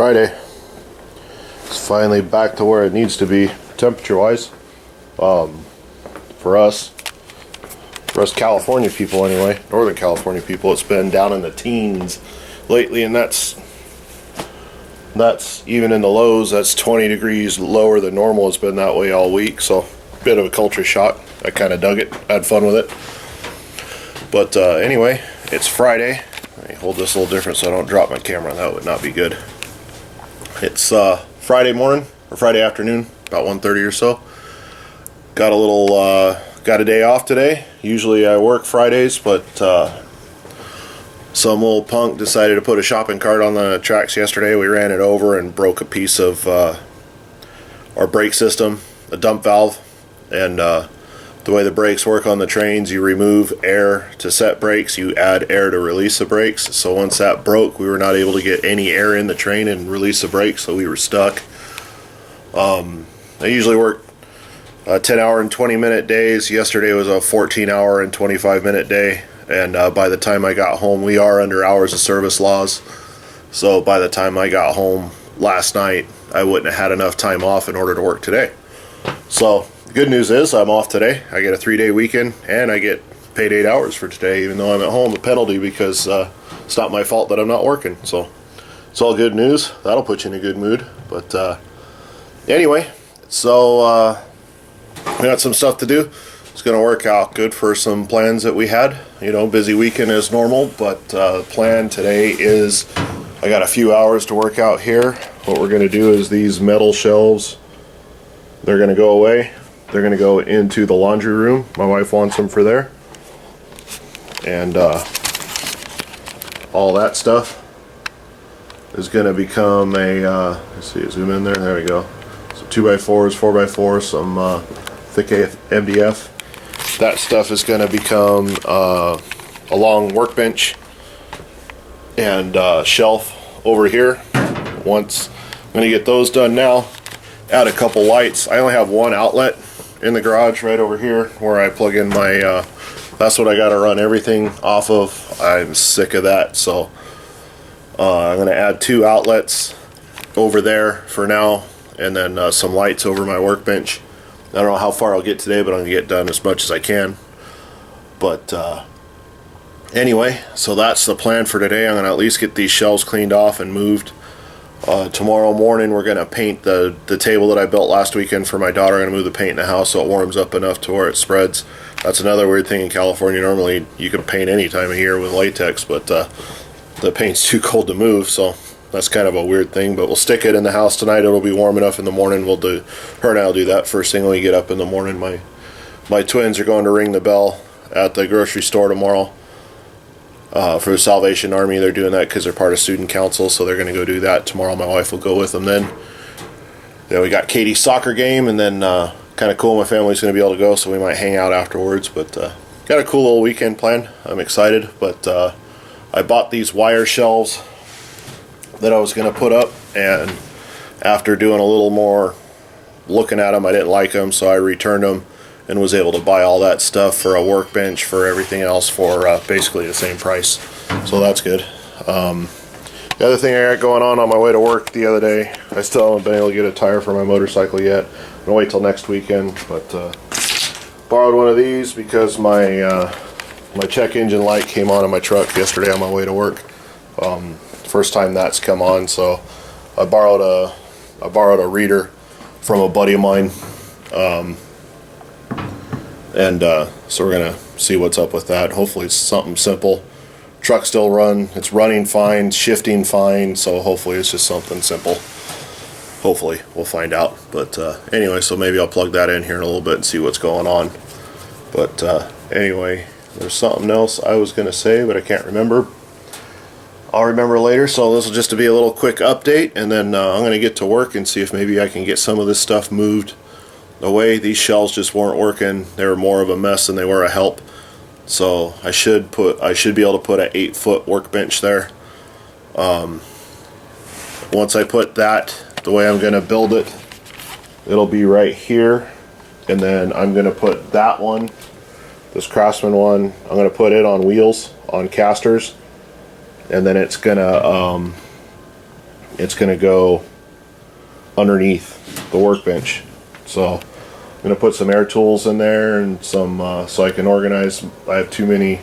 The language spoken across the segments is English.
Friday. It's finally back to where it needs to be temperature wise. For us California people anyway, Northern California people, it's been down in the teens lately, and that's even in the lows. That's 20 degrees lower than normal. It's been that way all week, so bit of a culture shock. I kind of dug it, had fun with it. But anyway, it's Friday. Let me hold this a little different so I don't drop my camera. That would not be good. It's Friday morning or Friday afternoon, about 1:30 or so. Got a day off today. Usually I work Fridays, but some little punk decided to put a shopping cart on the tracks yesterday. We ran it over and broke a piece of our brake system, a dump valve, and the way the brakes work on the trains, you remove air to set brakes, you add air to release the brakes. So once that broke, we were not able to get any air in the train and release the brakes, so we were stuck. I usually work 10-hour and 20-minute days. Yesterday was a 14-hour and 25-minute day, and by the time I got home, we are under hours of service laws, so by the time I got home last night, I wouldn't have had enough time off in order to work today. So the good news is I'm off today. I get a 3-day weekend, and I get paid 8 hours for today, even though I'm at home. A penalty because it's not my fault that I'm not working. So it's all good news. That'll put you in a good mood. But anyway, so we got some stuff to do. It's going to work out good for some plans that we had. You know, busy weekend as normal, but the plan today is I got a few hours to work out here. What we're going to do is these metal shelves, they're going to go away. They're going to go into the laundry room. My wife wants them for there. And all that stuff is going to become a, let's see, zoom in there. There we go. So 2x4s, 4x4s, some thick MDF. That stuff is going to become a long workbench and shelf over here. Once I'm going to get those done now, add a couple lights. I only have one outlet in the garage right over here where I plug in my that's what I got to run everything off of. I'm sick of that, so I'm going to add 2 outlets over there for now, and then some lights over my workbench. I don't know how far I'll get today, but I'm going to get done as much as I can. But anyway, so that's the plan for today. I'm going to at least get these shelves cleaned off and moved. Tomorrow morning we're going to paint the table that I built last weekend for my daughter. I'm going to move the paint in the house so it warms up enough to where it spreads. That's another weird thing in California. Normally you can paint any time of year with latex, but the paint's too cold to move, so that's kind of a weird thing. But we'll stick it in the house tonight. It'll be warm enough in the morning. Her and I'll do that first thing when we get up in the morning. My twins are going to ring the bell at the grocery store tomorrow. For the Salvation Army. They're doing that because they're part of student council, so they're going to go do that tomorrow. My wife will go with them then. Then we got Katie's soccer game, and then kind of cool, my family's going to be able to go, so we might hang out afterwards. But got a cool little weekend planned. I'm excited. But I bought these wire shelves that I was going to put up, and after doing a little more looking at them, I didn't like them, so I returned them and was able to buy all that stuff for a workbench, for everything else, for basically the same price. So that's good. The other thing I got going on my way to work the other day, I still haven't been able to get a tire for my motorcycle yet. I'm going to wait till next weekend, but borrowed one of these because my check engine light came on in my truck yesterday on my way to work. First time that's come on, so I borrowed a reader from a buddy of mine. So we're gonna see what's up with that. Hopefully it's something simple. Truck still it's running fine, shifting fine, so hopefully it's just something simple. Hopefully, we'll find out. But anyway, so maybe I'll plug that in here in a little bit and see what's going on. But anyway, there's something else I was gonna say, but I can't remember. I'll remember later, so this will just be a little quick update, and then I'm gonna get to work and see if maybe I can get some of this stuff moved away. These shelves just weren't working. They were more of a mess than they were a help. So I should be able to put an 8-foot workbench there. Once I put that, the way I'm going to build it, it'll be right here, and then I'm going to put that one, this Craftsman one, I'm going to put it on wheels, on casters, and then it's going to it's going to go underneath the workbench. So I'm going to put some air tools in there and some so I can organize. I have too many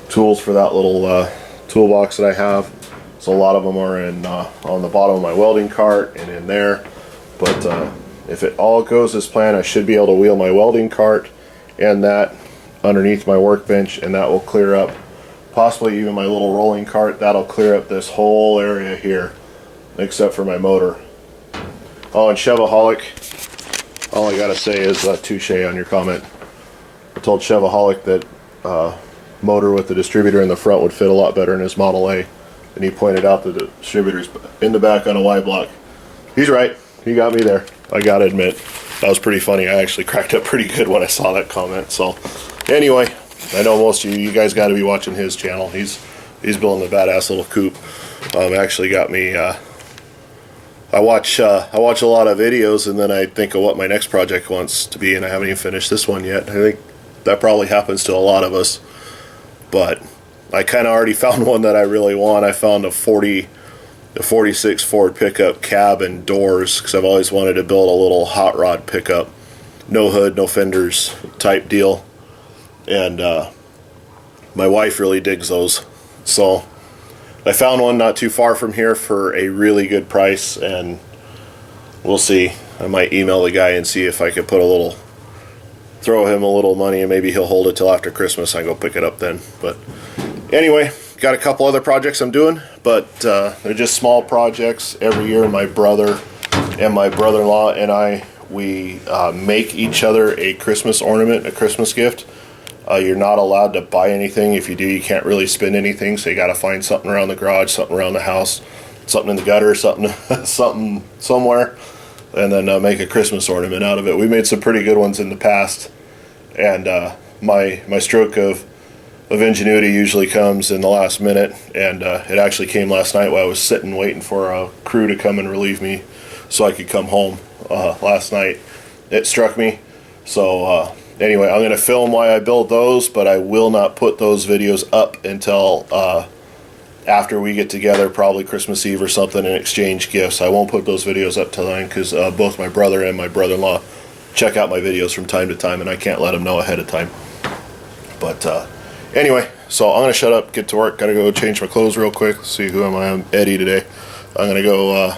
tools for that little toolbox that I have. So a lot of them are in on the bottom of my welding cart and in there. But if it all goes as planned, I should be able to wheel my welding cart and that underneath my workbench, and that will clear up possibly even my little rolling cart. That'll clear up this whole area here except for my motor. Oh, and Chevaholic, all I gotta say is touche on your comment. I told Chevaholic that motor with the distributor in the front would fit a lot better in his Model A, and he pointed out that the distributor's in the back on a Y block. He's right, he got me there. I gotta admit, that was pretty funny. I actually cracked up pretty good when I saw that comment. So anyway, I know most of you guys got to be watching his channel. He's building a badass little coupe. Actually got me. I watch a lot of videos, and then I think of what my next project wants to be, and I haven't even finished this one yet. I think that probably happens to a lot of us. But I kind of already found one that I really want. I found a 46 Ford pickup cab and doors, because I've always wanted to build a little hot rod pickup, no hood, no fenders type deal. And my wife really digs those. So I found one not too far from here for a really good price, and we'll see. I might email the guy and see if I could throw him a little money, and maybe he'll hold it till after Christmas. I go pick it up then. But anyway, got a couple other projects I'm doing, but they're just small projects. Every year my brother and my brother-in-law and we make each other a Christmas ornament, a Christmas gift. You're not allowed to buy anything. If you do, you can't really spend anything, so you got to find something around the garage, something around the house, something in the gutter, something something somewhere, and then make a Christmas ornament out of it. We made some pretty good ones in the past, and my stroke of ingenuity usually comes in the last minute, and it actually came last night while I was sitting waiting for a crew to come and relieve me so I could come home last night. It struck me. So anyway, I'm going to film why I build those, but I will not put those videos up until after we get together, probably Christmas Eve or something, and exchange gifts. I won't put those videos up till then, because both my brother and my brother-in-law check out my videos from time to time, and I can't let them know ahead of time. But anyway, so I'm going to shut up, get to work. Got to go change my clothes real quick. Let's see, who am I? I'm Eddie today. I'm going to go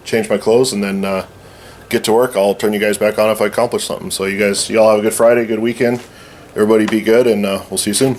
change my clothes and then get to work. I'll turn you guys back on if I accomplish something. So y'all have a good Friday, good weekend. Everybody be good, and we'll see you soon.